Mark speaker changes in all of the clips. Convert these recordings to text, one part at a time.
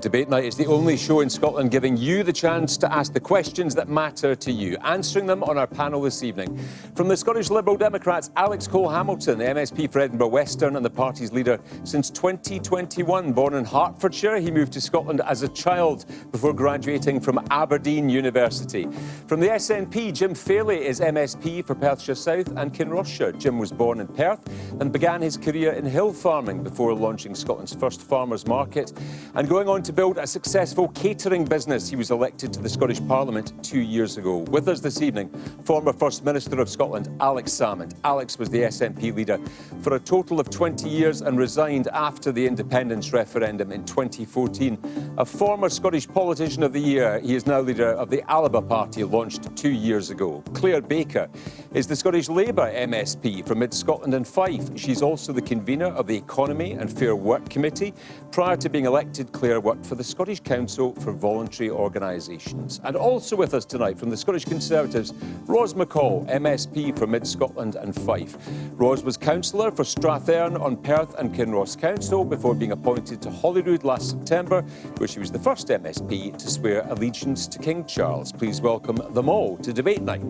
Speaker 1: Debate Night is the only show in Scotland giving you the chance to ask the questions that matter to you, answering them on our panel this evening. From the Scottish Liberal Democrats, Alex Cole-Hamilton, the MSP for Edinburgh Western and the party's leader since 2021. Born in Hertfordshire, he moved to Scotland as a child before graduating from Aberdeen University. From the SNP, Jim Fairley is MSP for Perthshire South and Kinrossshire. Jim was born in Perth and began his career in hill farming before launching Scotland's first farmers' market and going on to build a successful catering business. He was elected to the Scottish Parliament 2 years ago. With us this evening, former First Minister of Scotland, Alex Salmond. Alex was the SNP leader for a total of 20 years and resigned after the independence referendum in 2014. A former Scottish Politician of the Year, he is now leader of the Alba Party, launched 2 years ago. Claire Baker is the Scottish Labour MSP for Mid-Scotland and Fife. She's also the convener of the Economy and Fair Work Committee. Prior to being elected, Claire worked for the Scottish Council for Voluntary Organisations. And also with us tonight from the Scottish Conservatives, Ros McCall, MSP for Mid-Scotland and Fife. Ros was councillor for Strathearn on Perth and Kinross Council before being appointed to Holyrood last September, where she was the first MSP to swear allegiance to King Charles. Please welcome them all to Debate Night.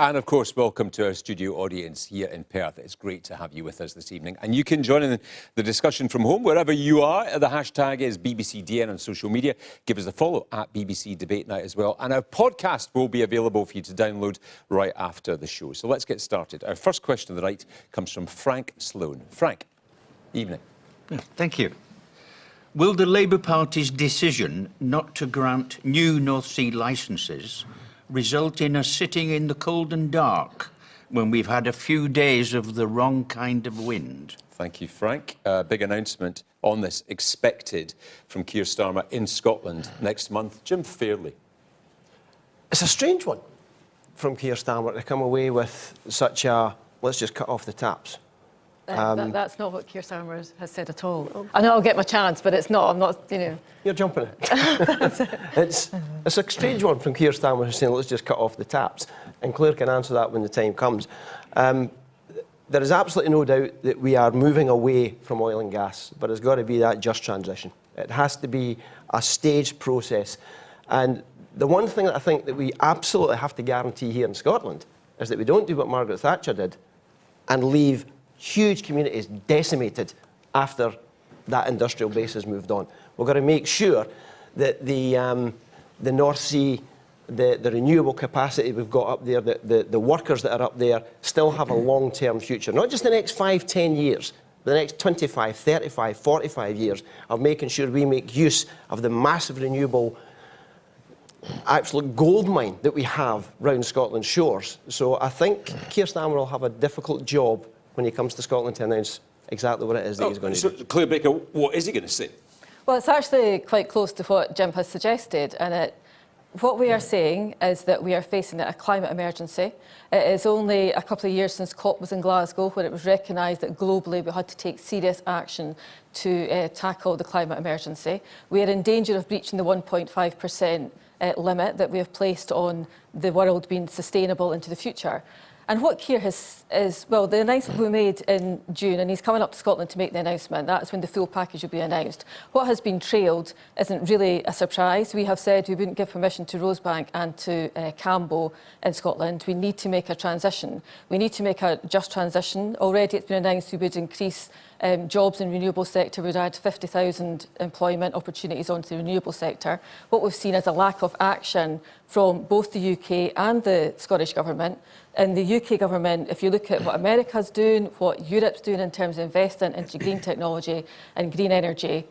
Speaker 1: And, of course, welcome to our studio audience here in Perth. It's great to have you with us this evening. And you can join in the discussion from home, wherever you are. The hashtag is BBCDN on social media. Give us a follow at BBC Debate Night as well. And our podcast will be available for you to download right after the show. So let's get started. Our first question of the night comes from Frank Sloan. Frank, evening.
Speaker 2: Thank you. Will the Labour Party's decision not to grant new North Sea licences result in us sitting in the cold and dark when we've had a few days of the wrong kind of wind?
Speaker 1: Thank you, Frank. Big announcement on this expected from Keir Starmer in Scotland next month. Jim Fairley.
Speaker 3: It's a strange one from Keir Starmer to come away with such a, let's just cut off the taps.
Speaker 4: That's not what Keir Starmer has said at all. I know I'll get my chance, but it's not. I'm not, you know.
Speaker 3: You're jumping it. It's a strange one from Keir Starmer who's saying, let's just cut off the taps. And Claire can answer that when the time comes. There is absolutely no doubt that we are moving away from oil and gas, but it's got to be that just transition. It has to be a staged process. And the one thing that I think that we absolutely have to guarantee here in Scotland is that we don't do what Margaret Thatcher did and leave huge communities decimated after that industrial base has moved on. We've got to make sure that the North Sea, the renewable capacity we've got up there, the workers that are up there still have a long-term future. Not just the next 5, 10 years, but the next 25, 35, 45 years of making sure we make use of the massive renewable absolute gold mine that we have round Scotland's shores. So I think Keir Starmer will have a difficult job when he comes to Scotland to announce exactly what it is that he's going to do.
Speaker 1: Claire Baker, what is he going to say?
Speaker 4: Well, it's actually quite close to what Jim has suggested. And what we are saying is that we are facing a climate emergency. It is only a couple of years since COP was in Glasgow, where it was recognised that globally we had to take serious action to tackle the climate emergency. We are in danger of breaching the 1.5% limit that we have placed on the world being sustainable into the future. And what Keir is, well, the announcement we made in June, and he's coming up to Scotland to make the announcement, that's when the full package will be announced. What has been trailed isn't really a surprise. We have said we wouldn't give permission to Rosebank and to Cambo in Scotland. We need to make a transition. We need to make a just transition. Already it's been announced we would increase jobs in the renewable sector. We'd add 50,000 employment opportunities onto the renewable sector. What we've seen is a lack of action from both the UK and the Scottish Government. In the UK Government, if you look at what America's doing, what Europe's doing in terms of investing into green technology and green energy,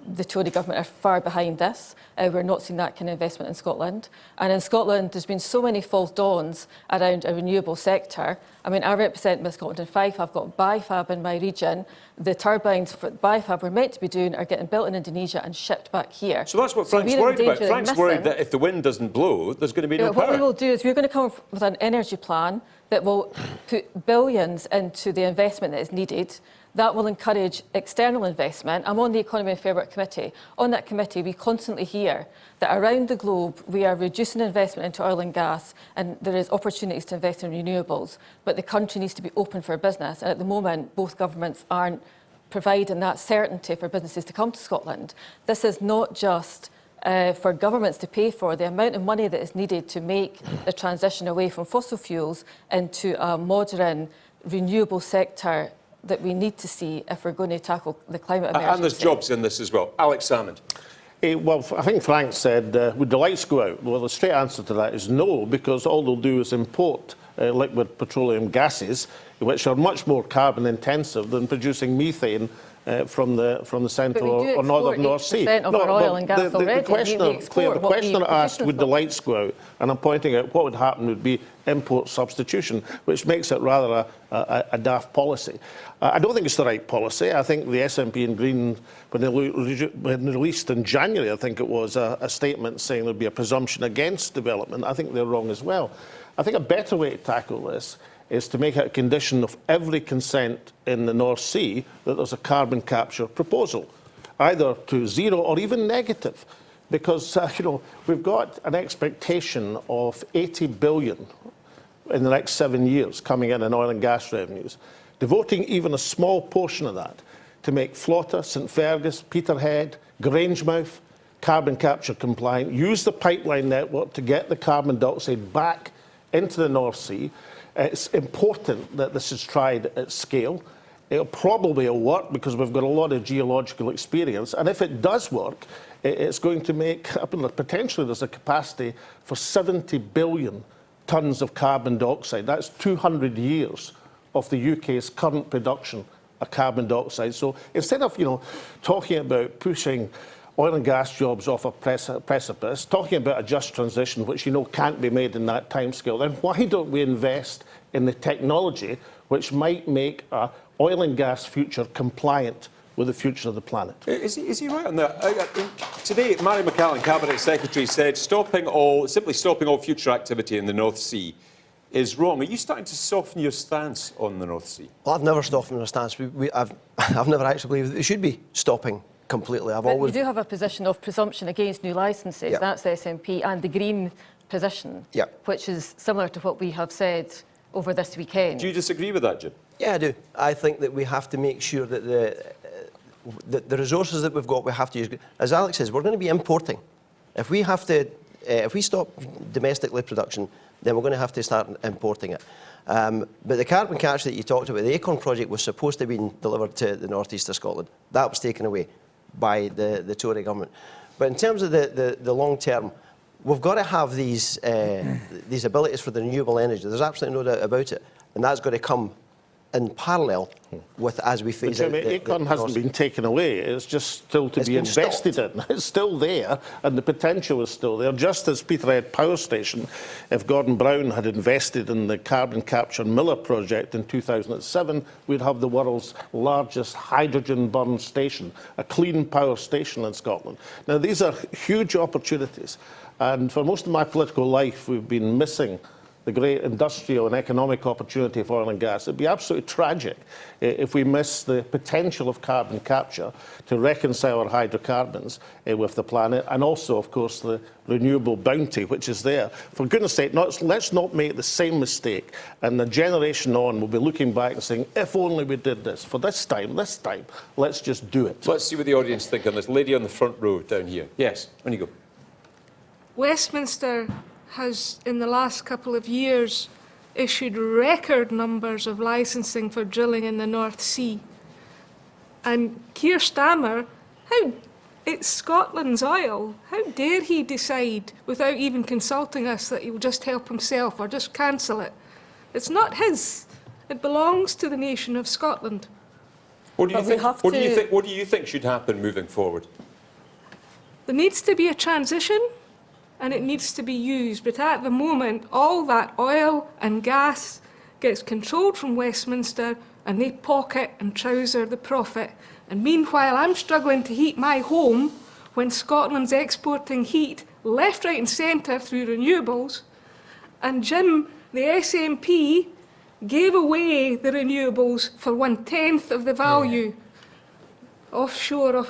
Speaker 4: the Tory government are far behind this. We're not seeing that kind of investment in Scotland. And in Scotland, there's been so many false dawns around a renewable sector. I mean, I represent Mid-Scotland and Fife. I've got BiFab in my region. The turbines for BiFab we're meant to be doing are getting built in Indonesia and shipped back here.
Speaker 1: So that's what Frank's worried about. Frank's worried that if the wind doesn't blow, there's going to be no power.
Speaker 4: What we will do is we're going to come up with an energy plan that will put billions into the investment that is needed. That will encourage external investment. I'm on the Economy and Fair Work Committee. On that committee, we constantly hear that around the globe, we are reducing investment into oil and gas, and there is opportunities to invest in renewables, but the country needs to be open for business. And at the moment, both governments aren't providing that certainty for businesses to come to Scotland. This is not just for governments to pay for. The amount of money that is needed to make the transition away from fossil fuels into a modern, renewable sector that we need to see if we're going to tackle the climate emergency.
Speaker 1: And there's jobs in this as well. Alex Salmond.
Speaker 5: Well, I think Frank said, would the lights go out? Well, the straight answer to that is no, because all they'll do is import liquid petroleum gases, which are much more carbon intensive than producing methane from the central or northern North Sea.
Speaker 4: Of our oil and gas already.
Speaker 5: The questioner asked, would the lights go out? And I'm pointing out what would happen would be import substitution, which makes it rather a daft policy. I don't think it's the right policy. I think the SNP and Green, when they released in January, I think it was, a statement saying there'd be a presumption against development. I think they're wrong as well. I think a better way to tackle this is to make it a condition of every consent in the North Sea that there's a carbon capture proposal, either to zero or even negative, because we've got an expectation of 80 billion in the next 7 years coming in oil and gas revenues, devoting even a small portion of that to make Flotta, St Fergus, Peterhead, Grangemouth carbon capture compliant, use the pipeline network to get the carbon dioxide back into the North Sea. It's important that this is tried at scale. It probably will work because we've got a lot of geological experience. And if it does work, it's going to make, potentially there's a capacity for 70 billion tonnes of carbon dioxide. That's 200 years of the UK's current production of carbon dioxide. So instead of, talking about pushing oil and gas jobs off a precipice, talking about a just transition, which can't be made in that timescale, then why don't we invest in the technology which might make our oil and gas future compliant with the future of the planet?
Speaker 1: Is he right on that? Today, Mary McCallan, Cabinet Secretary, said simply stopping all future activity in the North Sea is wrong. Are you starting to soften your stance on the North Sea?
Speaker 3: Well, I've never softened my stance. I've never actually believed that they should be stopping completely.
Speaker 4: We do have a position of presumption against new licences.
Speaker 3: Yep.
Speaker 4: That's the SNP and the Green position,
Speaker 3: yep,
Speaker 4: which is similar to what we have said over this weekend.
Speaker 1: Do you disagree with that, Jim?
Speaker 3: Yeah, I do. I think that we have to make sure that the resources that we've got, we have to use. As Alex says, we're going to be importing. If we stop domestically production, then we're going to have to start importing it. But the carbon capture that you talked about, the Acorn project was supposed to have been delivered to the northeast of Scotland. That was taken away by the Tory government. But in terms of the long term, we've got to have these abilities for the renewable energy. There's absolutely no doubt about it. And that's got to come in parallel with as we phase out.
Speaker 5: Acorn hasn't been taken away. It's just still to be invested in. It's still there, and the potential is still there. Just as Peterhead Power Station, if Gordon Brown had invested in the carbon capture Miller project in 2007, we'd have the world's largest hydrogen burn station, a clean power station in Scotland. Now, these are huge opportunities, and for most of my political life, we've been missing the great industrial and economic opportunity for oil and gas. It'd be absolutely tragic if we miss the potential of carbon capture to reconcile our hydrocarbons with the planet, and also, of course, the renewable bounty which is there. For goodness sake, let's not make the same mistake, and the generation on will be looking back and saying, if only we did this. For this time, let's just do it.
Speaker 1: Let's see what the audience think on this. Lady on the front row down here. Yes, on you go.
Speaker 6: Westminster has, in the last couple of years, issued record numbers of licensing for drilling in the North Sea. And Keir Starmer, it's Scotland's oil. How dare he decide, without even consulting us, that he will just help himself or just cancel it? It's not his. It belongs to the nation of Scotland.
Speaker 1: What do you think should happen moving forward?
Speaker 6: There needs to be a transition, and it needs to be used. But at the moment, all that oil and gas gets controlled from Westminster, and they pocket and trouser the profit. And meanwhile, I'm struggling to heat my home when Scotland's exporting heat left, right and centre through renewables. And Jim, the SNP, gave away the renewables for 1/10 of the value offshore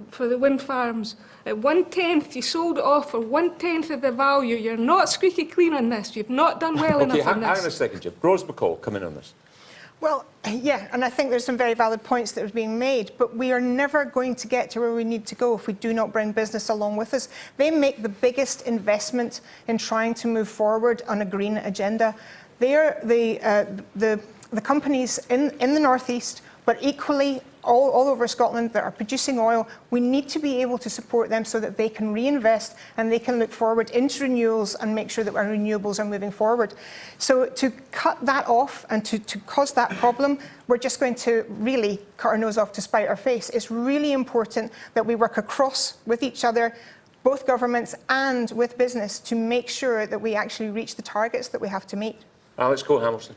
Speaker 6: for the wind farms. At 1/10, you sold it off for 1/10 of the value. You're not squeaky clean on this. You've not done well enough on this.
Speaker 1: Hang on a second, Jim. Rose McCall, come in on this.
Speaker 7: Well, yeah, and I think there's some very valid points that are being made, but we are never going to get to where we need to go if we do not bring business along with us. They make the biggest investment in trying to move forward on a green agenda. They are the companies in the northeast, but equally all over Scotland that are producing oil. We need to be able to support them so that they can reinvest and they can look forward into renewals and make sure that our renewables are moving forward. So to cut that off and to cause that problem, we're just going to really cut our nose off to spite our face. It's really important that we work across with each other, both governments and with business, to make sure that we actually reach the targets that we have to meet.
Speaker 1: Alex Cole-Hamilton.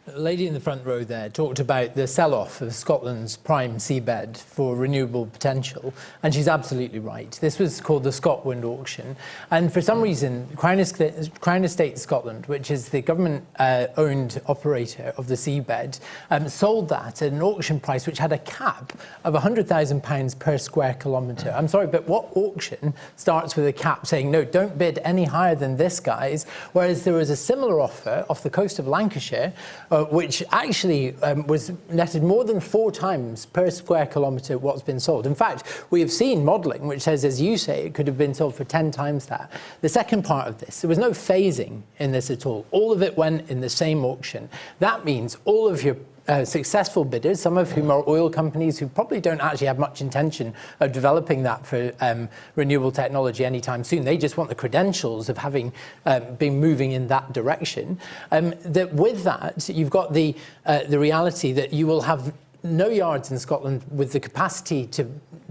Speaker 8: The lady in the front row there talked about the sell-off of Scotland's prime seabed for renewable potential, and she's absolutely right. This was called the ScotWind auction, and for some reason, Crown Estate Scotland, which is the government-owned operator of the seabed, sold that at an auction price which had a cap of £100,000 per square kilometre. I'm sorry, but what auction starts with a cap saying, no, don't bid any higher than this, guys? Whereas there was a similar offer off the coast of Lancashire, which actually was netted more than 4 times per square kilometre what's been sold. In fact, we have seen modelling which says, as you say, it could have been sold for 10 times that. The second part of this, there was no phasing in this at all. All of it went in the same auction. That means all of your successful bidders, some of whom are oil companies who probably don't actually have much intention of developing that for renewable technology anytime soon. They just want the credentials of having been moving in that direction. That with that, you've got the reality that you will have no yards in Scotland with the capacity to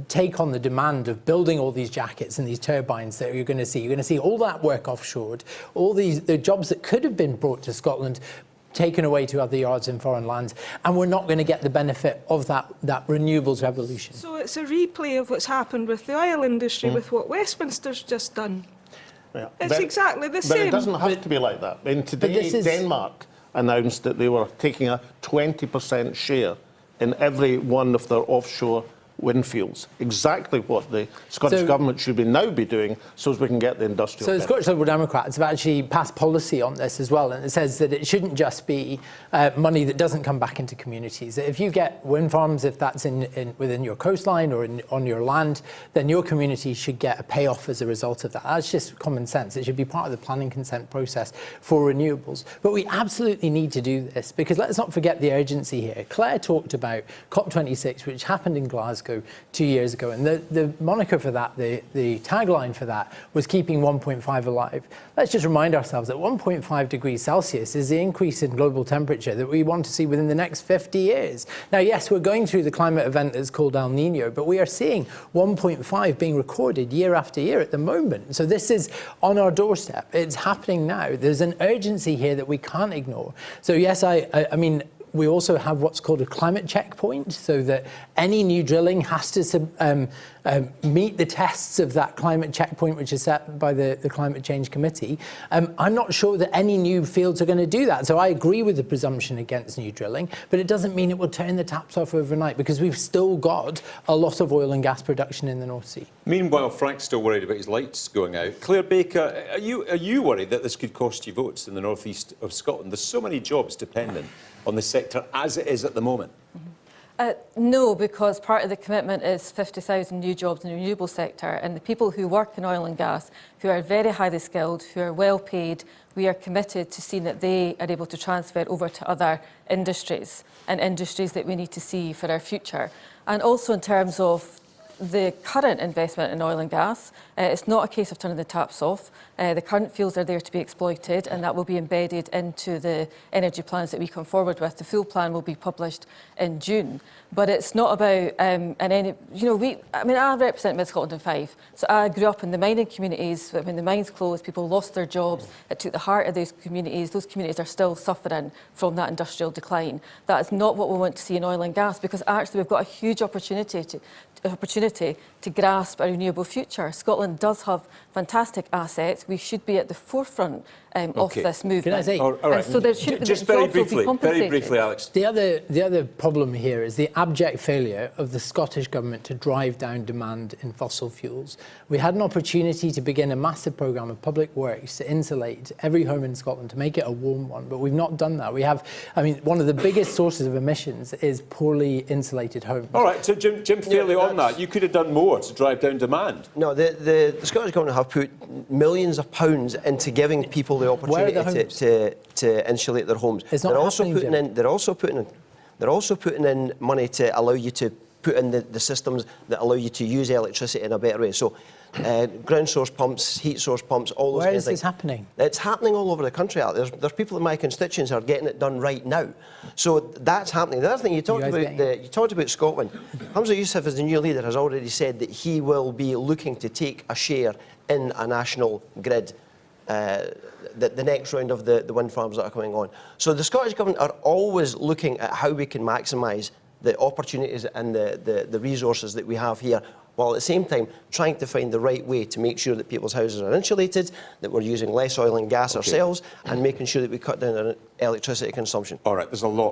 Speaker 8: take on the demand of building all these jackets and these turbines that you're going to see. You're going to see all that work offshored, all the jobs that could have been brought to Scotland taken away to other yards in foreign lands, and we're not going to get the benefit of that renewables revolution.
Speaker 6: So it's a replay of what's happened with the oil industry, with what Westminster's just done.
Speaker 5: Yeah.
Speaker 6: It's exactly the same.
Speaker 5: But it doesn't have to be like that. I mean, today, Denmark announced that they were taking a 20% share in every one of their offshore wind fields. Exactly what the Scottish Government should now be doing so as we can get the industrial benefit.
Speaker 8: The Scottish Liberal Democrats have actually passed policy on this as well, and it says that it shouldn't just be money that doesn't come back into communities. If you get wind farms, if that's within your coastline or on your land, then your community should get a payoff as a result of that. That's just common sense. It should be part of the planning consent process for renewables. But we absolutely need to do this, because let's not forget the urgency here. Claire talked about COP26, which happened in Glasgow 2 years ago, and the moniker for that, the tagline for that, was keeping 1.5 alive. Let's just remind ourselves that 1.5 degrees Celsius is the increase in global temperature that we want to see within the next 50 years. Now, yes, we're going through the climate event that's called El Nino, but we are seeing 1.5 being recorded year after year at the moment. So this is on our doorstep. It's happening now. There's an urgency here that we can't ignore. So yes, I mean, we also have what's called a climate checkpoint, so that any new drilling has to meet the tests of that climate checkpoint, which is set by the Climate Change Committee. I'm not sure that any new fields are going to do that. So I agree with the presumption against new drilling, but it doesn't mean it will turn the taps off overnight, because we've still got a lot of oil and gas production in the North Sea.
Speaker 1: Meanwhile, Frank's still worried about his lights going out. Claire Baker, are you worried that this could cost you votes in the northeast of Scotland? There's so many jobs dependent on the sector as it is at the moment.
Speaker 4: No, because part of the commitment is 50,000 new jobs in the renewable sector, and the people who work in oil and gas, who are very highly skilled, who are well paid, we are committed to seeing that they are able to transfer over to other industries, and industries that we need to see for our future. And also in terms of the current investment in oil and gas, it's not a case of turning the taps off. The current fields are there to be exploited, and that will be embedded into the energy plans that we come forward with. The full plan will be published in June. But it's not about I represent Mid Scotland and Fife. So I grew up in the mining communities. When the mines closed, people lost their jobs. It took the heart of those communities. Those communities are still suffering from that industrial decline. That is not what we want to see in oil and gas, because actually we've got a huge opportunity opportunity to grasp a renewable future. Scotland does have fantastic assets. We should be at the forefront of this movement.
Speaker 8: Can I say?
Speaker 1: All right.
Speaker 4: And so there should be
Speaker 1: Just very
Speaker 4: jobs will be
Speaker 1: briefly,
Speaker 4: compensated.
Speaker 1: Alex.
Speaker 8: The other problem here is the abject failure of the Scottish Government to drive down demand in fossil fuels. We had an opportunity to begin a massive programme of public works to insulate every home in Scotland, to make it a warm one, but we've not done that. We have, I mean, one of the biggest sources of emissions is poorly insulated homes.
Speaker 1: All right, so Jim Fairley, on that, you could have done more to drive down demand.
Speaker 3: No, the Scottish Government have put millions of pounds into giving people the opportunity to insulate their homes.
Speaker 8: It's not happening,
Speaker 3: They're also putting in money to allow you to put in the systems that allow you to use electricity in a better way. So ground source pumps, heat source pumps, all those
Speaker 8: Where
Speaker 3: kind
Speaker 8: is
Speaker 3: of things.
Speaker 8: this happening?
Speaker 3: It's happening all over the country. There's people in my constituents who are getting it done right now. So that's happening. The other thing, you talked about Scotland. Hamza Yousaf, as the new leader, has already said that he will be looking to take a share in a national grid. The next round of the wind farms that are coming on. So the Scottish Government are always looking at how we can maximise the opportunities and the resources that we have here, while at the same time trying to find the right way to make sure that people's houses are insulated, that we're using less oil and gas ourselves, and making sure that we cut down our electricity consumption.
Speaker 1: All right, there's a lot.